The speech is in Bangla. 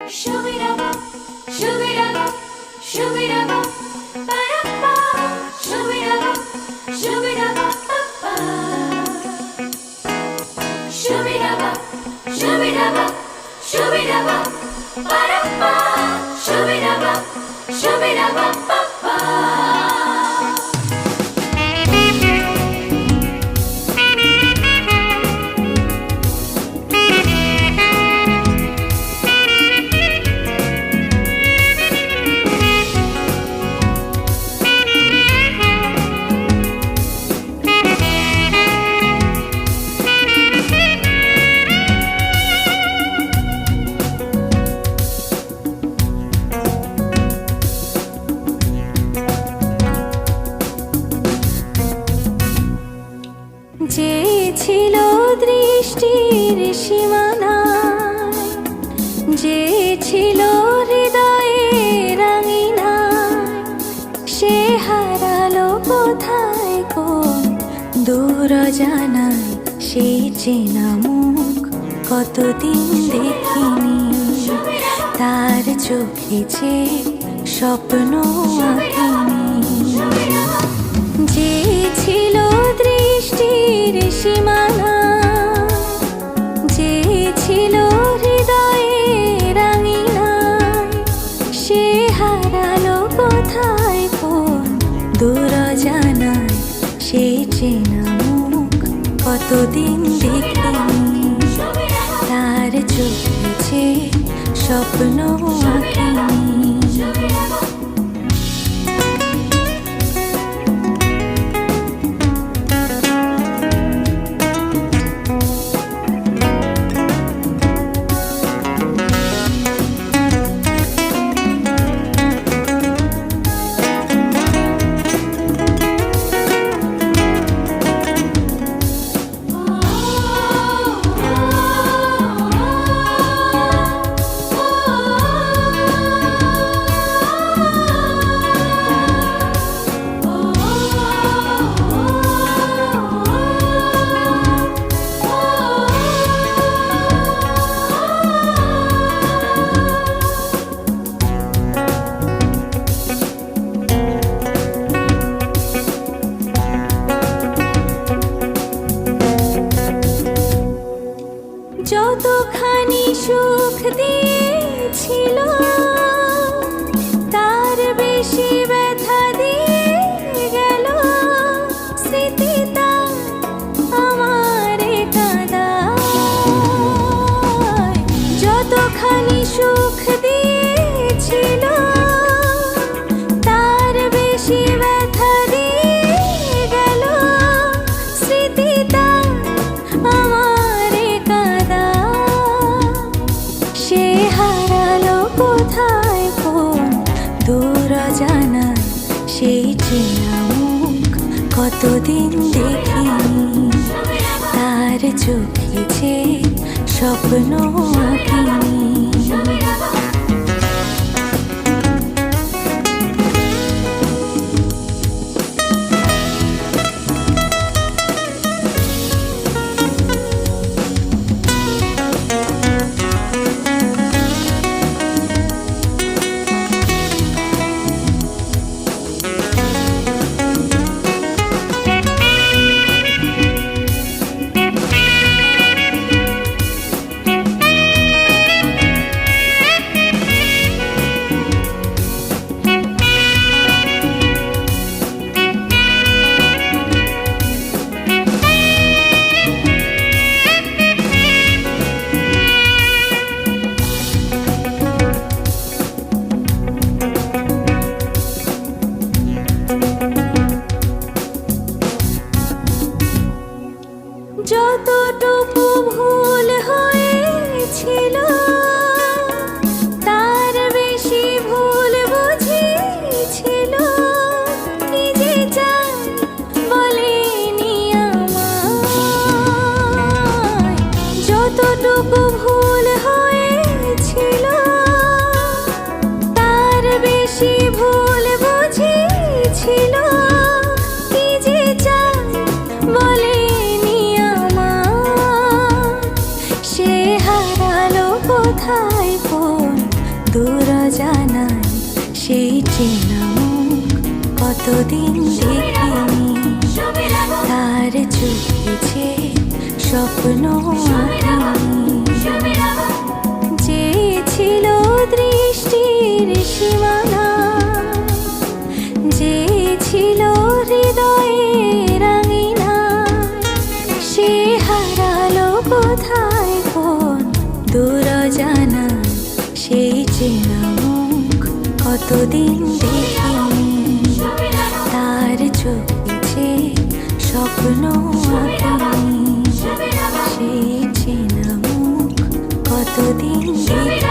Shoo-be-da-ba, shoo-be-da-ba, shoo-be-da-ba, ba-da-ba. Shoo-be-da-ba, shoo-be-da-ba-ba-ba. Shoo-be-da-ba, shoo-be-da-ba, shoo-be-da-ba, ba-da-ba. Shoo-be-da-ba, shoo-be-da-ba-ba-ba. যে ছিল দৃষ্টির সীমানায়, যে ছিল হৃদয়ের রাঙিনায়, সে হারালো কোথায় কোন দূর জানায়। সেই চেনা মুখ কতদিন দেখিনি, তার চোখে যে স্বপ্ন আঁকিনি। যে ছিল দৃষ্টির সীমানা, যে ছিল হৃদয়ের রাঙিনায়, সে হারালো কোথায় কোন দূর জানায়। সেই চেনা মুখ কতদিন দেখিনি, তার চোখে যে স্বপ্ন আঁকিনি। যতখানি সুখ দিয়েছিল, তার বেশি ব্যথা দিয়ে গেল। স্মৃতিটা আমার কাঁদায়। যতখানি সুখ দিয়েছিল, তার বেশি ব্যথা দিয়ে গেল। স্মৃতিটা আমার কোথায় কোন দূর জানায়। সেই চেনা মুখ কতদিন দেখিনি, তার চোখে যে স্বপ্ন আঁকিনি। চেনা মুখ কতদিন দেখিনি, তার চোখে স্বপ্ন আঁকিনি। যে ছিল দৃষ্টির সীমানা, যে ছিল হৃদয়ের রাঙিনা, সে হারালো কোথায় কোন দূর জানা। সেই চেনা মুখ কতদিন দেখিনি, তার চোখে স্বপ্ন আঁকিনি। সেই চেনা মুখ কতদিন দেখিনি।